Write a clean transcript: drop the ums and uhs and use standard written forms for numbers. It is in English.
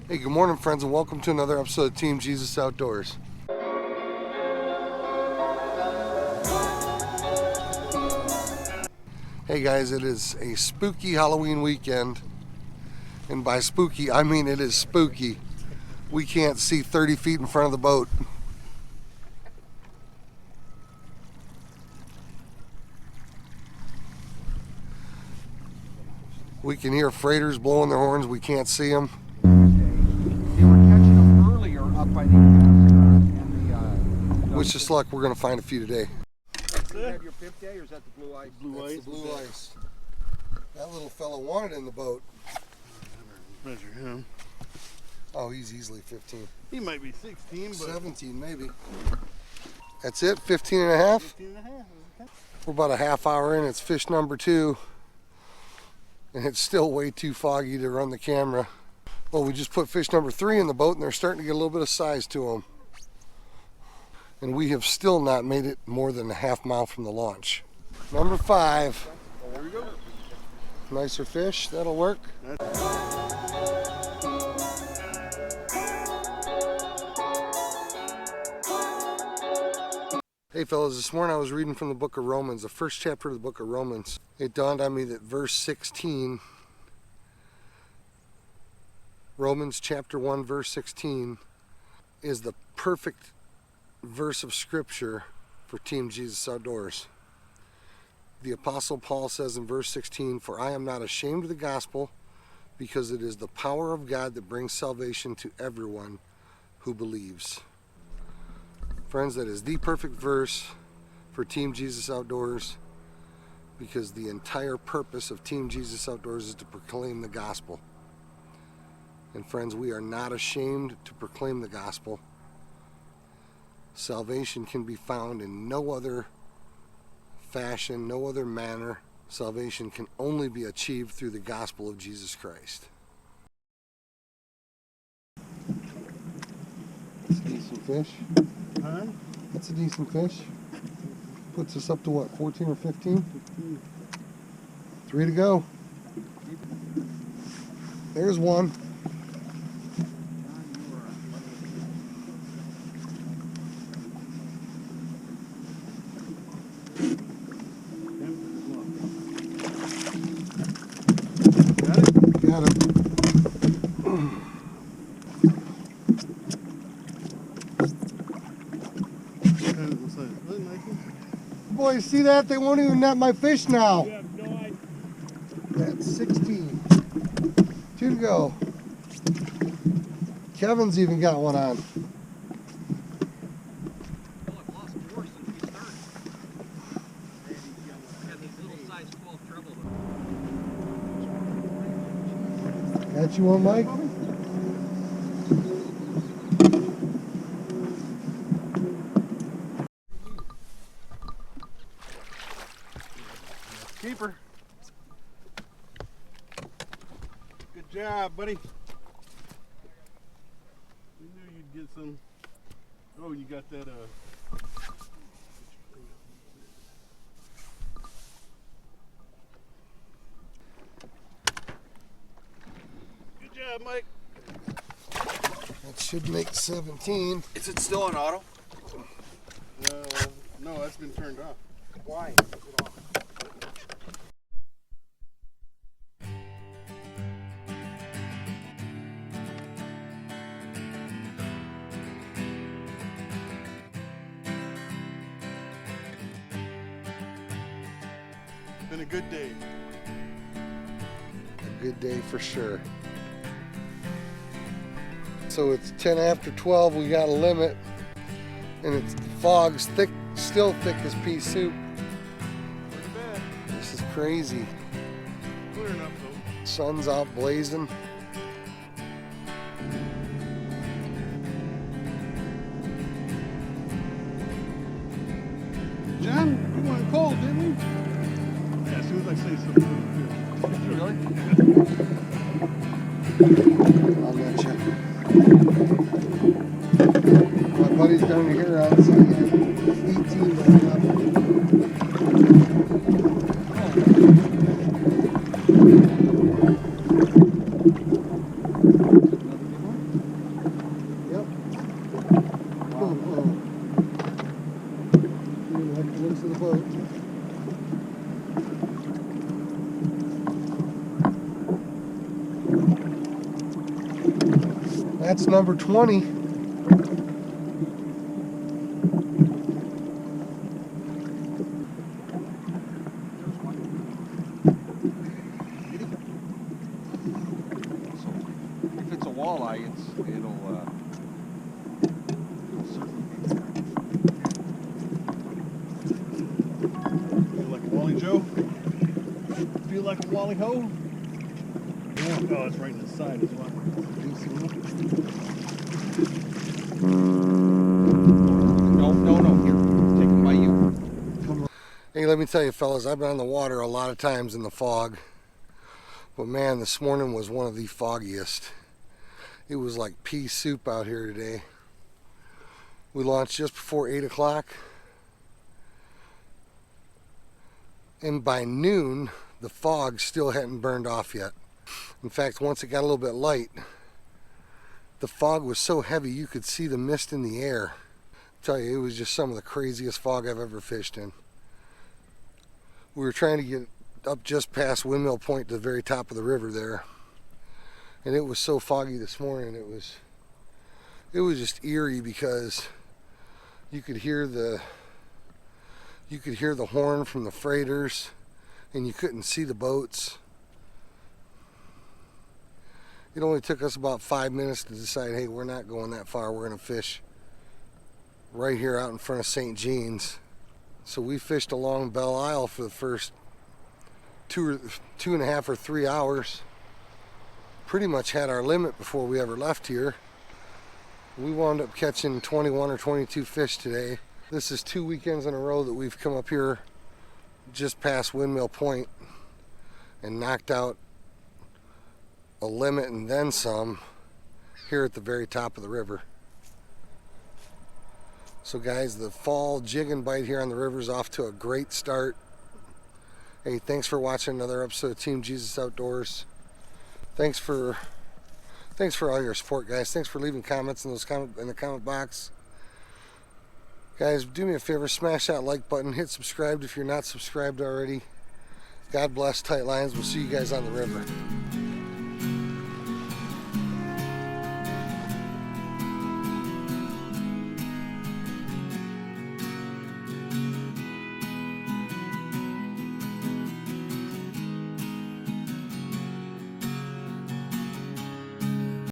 Hey, good morning friends, and welcome to another episode of Team Jesus Outdoors. Hey guys, it is a spooky Halloween weekend, and by spooky I mean it is spooky. We can't see 30 feet in front of the boat. We can hear freighters blowing their horns, we can't see them. They were catching them earlier up by the and the Wish us luck, we're going to find a few today. You have your pip day, or is that the blue ice? That's the blue ice. That little fella wanted in the boat. Measure him. Oh, he's easily 15. He might be 16, but 17 maybe. That's it, 15 and a half? 15 and a half. Okay. We're about a half hour in, it's fish number 2. And it's still way too foggy to run the camera. Well, we just put fish number 3 in the boat and they're starting to get a little bit of size to them. And we have still not made it more than a half mile from the launch. Number 5. Well, there we go. Nicer fish, that'll work. Hey fellas, this morning I was reading from the book of Romans, the first chapter of the book of Romans. It dawned on me that verse 16, Romans chapter 1 verse 16, is the perfect verse of scripture for Team Jesus Outdoors. The Apostle Paul says in verse 16, "For I am not ashamed of the gospel, because it is the power of God that brings salvation to everyone who believes." Friends, that is the perfect verse for Team Jesus Outdoors, because the entire purpose of Team Jesus Outdoors is to proclaim the gospel. And friends, we are not ashamed to proclaim the gospel. Salvation can be found in no other fashion, no other manner. Salvation can only be achieved through the gospel of Jesus Christ. That's a decent fish. Huh? That's a decent fish. Puts us up to what, 14 or 15? 15. 3 to go. There's one. Got him. Boys, see that? They won't even net my fish now. You have no idea. That's 16. 2 to go. Kevin's even got one on. Got you one, Mike? Keeper. Good job, buddy. We knew you'd get some. Oh, you got that, Good job, Mike. That should make 17. Is it still on auto? No, that's been turned off. Why? Been a good day. A good day for sure. So it's 10 after 12, we got a limit, and it's the fog's thick, still thick as pea soup. Pretty bad. This is crazy. Clearing up though. Sun's out blazing. John, you went cold, didn't you? Yeah, as soon as I say something. Really? I'll let you. My buddy's down here on 18 right now. That's number 20. If it's a walleye, it'll certainly be Feel like a Wally Joe? Feel like a Wally Ho? Yeah. Oh, it's right in the side as well. No. Here, take them by you. Hey, let me tell you, fellas, I've been on the water a lot of times in the fog. But man, this morning was one of the foggiest. It was like pea soup out here today. We launched just before 8 o'clock. And by noon, the fog still hadn't burned off yet. In fact, once it got a little bit light, the fog was so heavy you could see the mist in the air. I tell you, it was just some of the craziest fog I've ever fished in. We were trying to get up just past Windmill Point to the very top of the river there. And it was so foggy this morning, it was just eerie because you could hear the horn from the freighters and you couldn't see the boats. It only took us about 5 minutes to decide, hey, we're not going that far. We're going to fish right here out in front of St. Jean's. So we fished along Belle Isle for the first two and a half or 3 hours. Pretty much had our limit before we ever left here. We wound up catching 21 or 22 fish today. This is 2 weekends in a row that we've come up here just past Windmill Point and knocked out a limit and then some here at the very top of the river. So guys, the fall jigging bite here on the river is off to a great start. Hey, thanks for watching another episode of Team Jesus Outdoors. Thanks for all your support, guys. Thanks for leaving comments in the comment box. Guys, do me a favor, smash that like button, hit subscribe if you're not subscribed already. God bless, tight lines. We'll see you guys on the river.